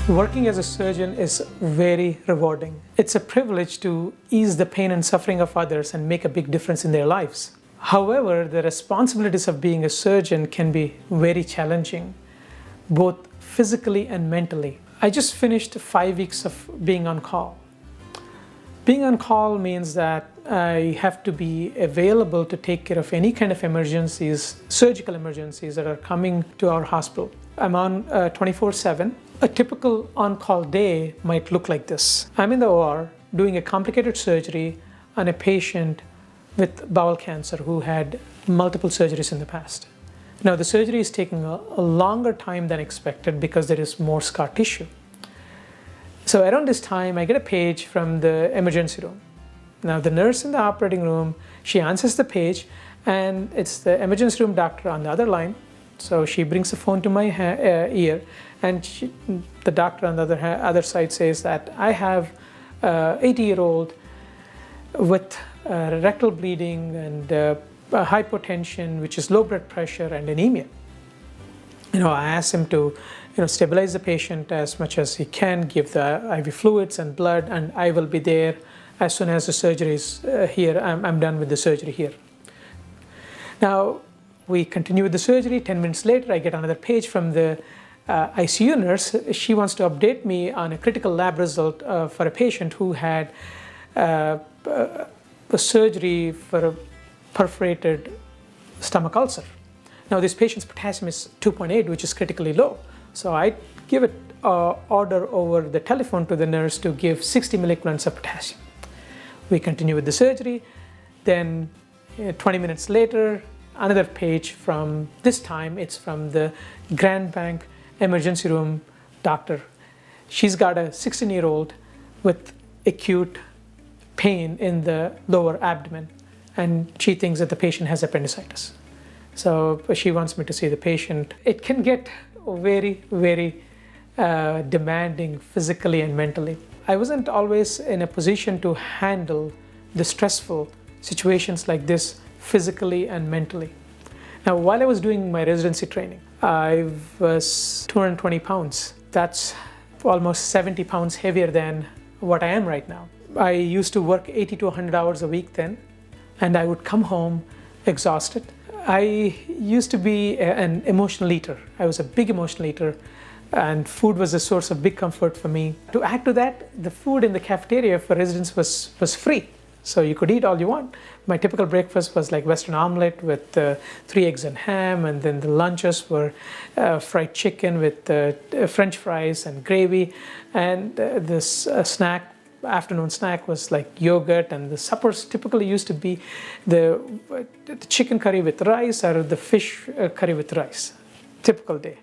Working as a surgeon is very rewarding. It's a privilege to ease the pain and suffering of others and make a big difference in their lives. However, the responsibilities of being a surgeon can be very challenging, both physically and mentally. I just finished 5 weeks of being on call. Being on call means that I have to be available to take care of any kind of emergencies, surgical emergencies that are coming to our hospital. I'm on 24/7. A typical on-call day might look like this. I'm in the OR doing a complicated surgery on a patient with bowel cancer who had multiple surgeries in the past. Now the surgery is taking a longer time than expected because there is more scar tissue. So around this time, I get a page from the emergency room. Now the nurse in the operating room, she answers the page, and it's the emergency room doctor on the other line. So she brings the phone to my ear, and the doctor on the other side says that I have an 80-year-old with rectal bleeding and hypotension, which is low blood pressure and anemia. I asked him to stabilize the patient as much as he can, give the IV fluids and blood, and I will be there as soon as the surgery is here. I'm done with the surgery here. Now, we continue with the surgery. 10 minutes later, I get another page from the ICU nurse. She wants to update me on a critical lab result for a patient who had a surgery for a perforated stomach ulcer. Now, this patient's potassium is 2.8, which is critically low. So I give an order over the telephone to the nurse to give 60 milliequivalents of potassium. We continue with the surgery. Then 20 minutes later, another page from, this time it's from the Grand Bank emergency room doctor. She's got a 16-year-old with acute pain in the lower abdomen, and she thinks that the patient has appendicitis. So she wants me to see the patient. It can get very, very demanding physically and mentally. I wasn't always in a position to handle the stressful situations like this physically and mentally. Now, while I was doing my residency training, I was 220 pounds. That's almost 70 pounds heavier than what I am right now. I used to work 80 to 100 hours a week then, and I would come home exhausted. I used to be an emotional eater. I was a big emotional eater, and food was a source of big comfort for me. To add to that, the food in the cafeteria for residents was free. So you could eat all you want. My typical breakfast was like Western omelette with 3 eggs and ham, and then the lunches were fried chicken with French fries and gravy, and this afternoon snack was like yogurt, and the suppers typically used to be the chicken curry with rice or the fish curry with rice. Typical day.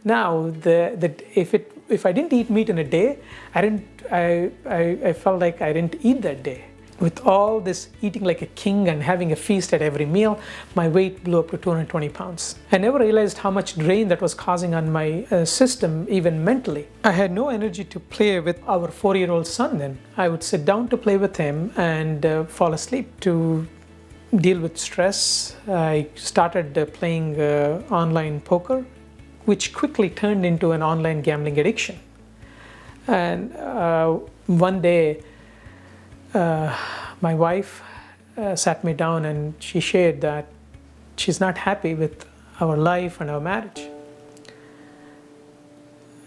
Now, if I didn't eat meat in a day, I felt like I didn't eat that day. With all this eating like a king and having a feast at every meal, my weight blew up to 220 pounds. I never realized how much drain that was causing on my system, even mentally. I had no energy to play with our 4-year-old son then. I would sit down to play with him and fall asleep. To deal with stress, I started playing online poker, which quickly turned into an online gambling addiction. And one day, my wife sat me down and she shared that she's not happy with our life and our marriage.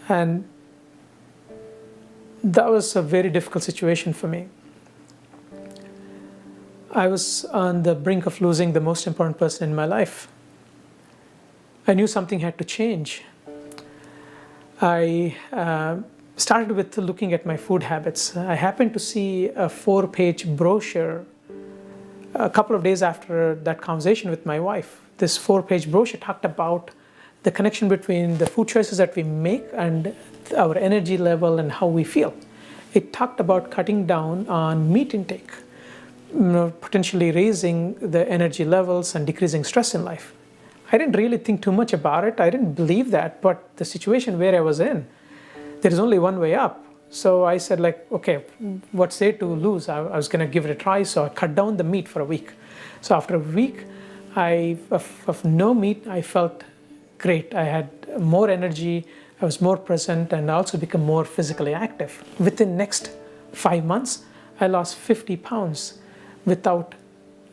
And that was a very difficult situation for me. I was on the brink of losing the most important person in my life. I knew something had to change. I started with looking at my food habits. I happened to see a 4-page brochure a couple of days after that conversation with my wife. This 4-page brochure talked about the connection between the food choices that we make and our energy level and how we feel. It talked about cutting down on meat intake, potentially raising the energy levels and decreasing stress in life. I didn't really think too much about it. I didn't believe that, but the situation where I was in, there is only one way up. So I said, okay, what's there to lose? I was going to give it a try, so I cut down the meat for a week. So after a week of no meat, I felt great. I had more energy. I was more present, and also become more physically active. Within next 5 months, I lost 50 pounds without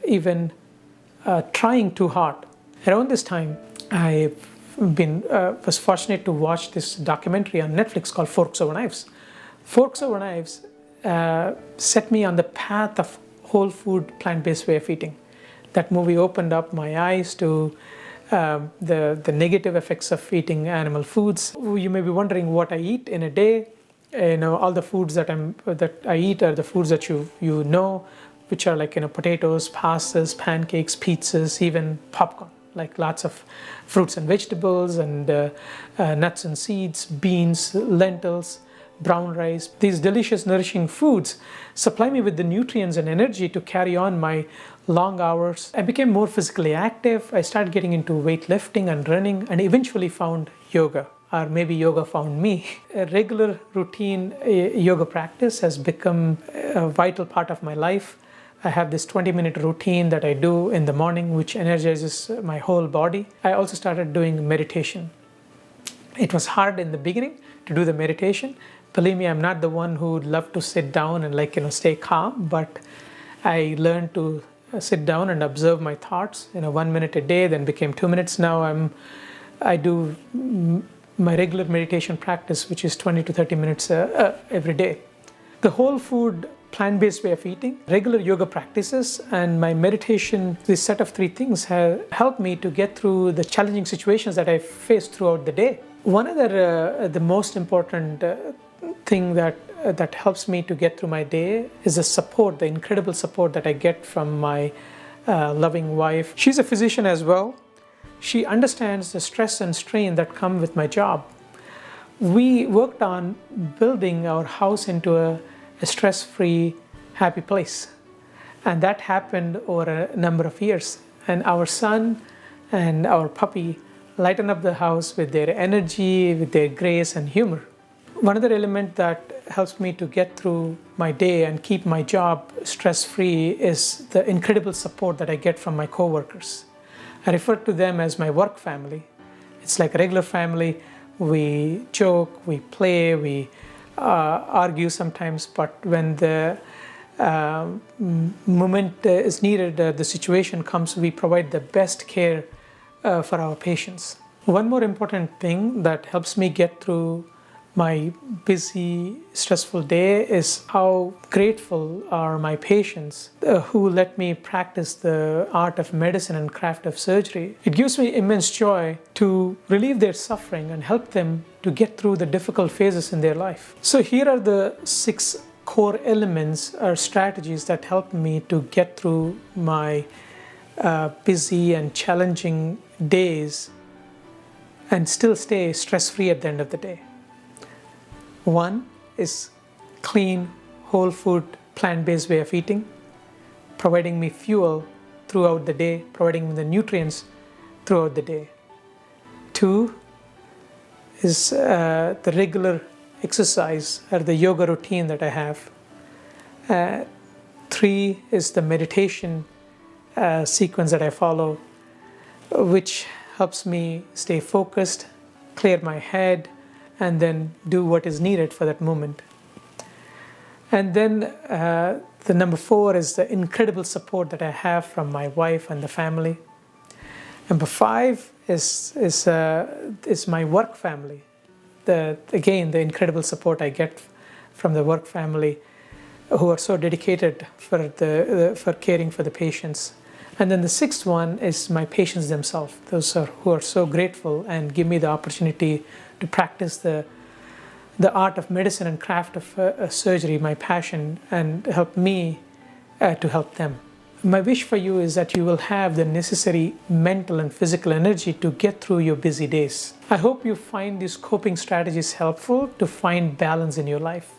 even trying too hard. Around this time, I was fortunate to watch this documentary on Netflix called Forks Over Knives. Forks Over Knives set me on the path of whole food, plant-based way of eating. That movie opened up my eyes to the negative effects of eating animal foods. You may be wondering what I eat in a day. All the foods that I eat are the foods that you know, which are like potatoes, pastas, pancakes, pizzas, even popcorn. Like lots of fruits and vegetables, and nuts and seeds, beans, lentils, brown rice. These delicious, nourishing foods supply me with the nutrients and energy to carry on my long hours. I became more physically active. I started getting into weightlifting and running, and eventually found yoga, or maybe yoga found me. A regular routine yoga practice has become a vital part of my life. I have this 20-minute routine that I do in the morning, which energizes my whole body. I also started doing meditation. It was hard in the beginning to do the meditation. Believe me, I'm not the one who would love to sit down and stay calm, but I learned to sit down and observe my thoughts. 1 minute a day, then became 2 minutes. Now I do my regular meditation practice, which is 20 to 30 minutes every day. The whole food, plant-based way of eating, regular yoga practices, and my meditation, this set of 3 things have helped me to get through the challenging situations that I faced throughout the day. One other, the most important thing that helps me to get through my day is the incredible support that I get from my loving wife. She's a physician as well. She understands the stress and strain that come with my job. We worked on building our house into a stress-free, happy place. And that happened over a number of years. And our son and our puppy lighten up the house with their energy, with their grace and humor. One other element that helps me to get through my day and keep my job stress-free is the incredible support that I get from my coworkers. I refer to them as my work family. It's like a regular family. We joke, we play, we argue sometimes, but when the moment is needed, the situation comes, we provide the best care for our patients. One more important thing that helps me get through my busy, stressful day is how grateful are my patients who let me practice the art of medicine and craft of surgery. It gives me immense joy to relieve their suffering and help them to get through the difficult phases in their life. So here are the 6 core elements or strategies that help me to get through my busy and challenging days and still stay stress-free at the end of the day. 1 is clean, whole food, plant-based way of eating, providing me fuel throughout the day, providing me the nutrients throughout the day. 2 is the regular exercise or the yoga routine that I have. 3 is the meditation sequence that I follow, which helps me stay focused, clear my head, and then do what is needed for that moment. And then the number 4 is the incredible support that I have from my wife and the family. Number 5 is my work family. Again, the incredible support I get from the work family, who are so dedicated for caring for the patients. And then the 6th one is my patients themselves, who are so grateful and give me the opportunity to practice the art of medicine and craft of surgery, my passion, and help me to help them. My wish for you is that you will have the necessary mental and physical energy to get through your busy days. I hope you find these coping strategies helpful to find balance in your life.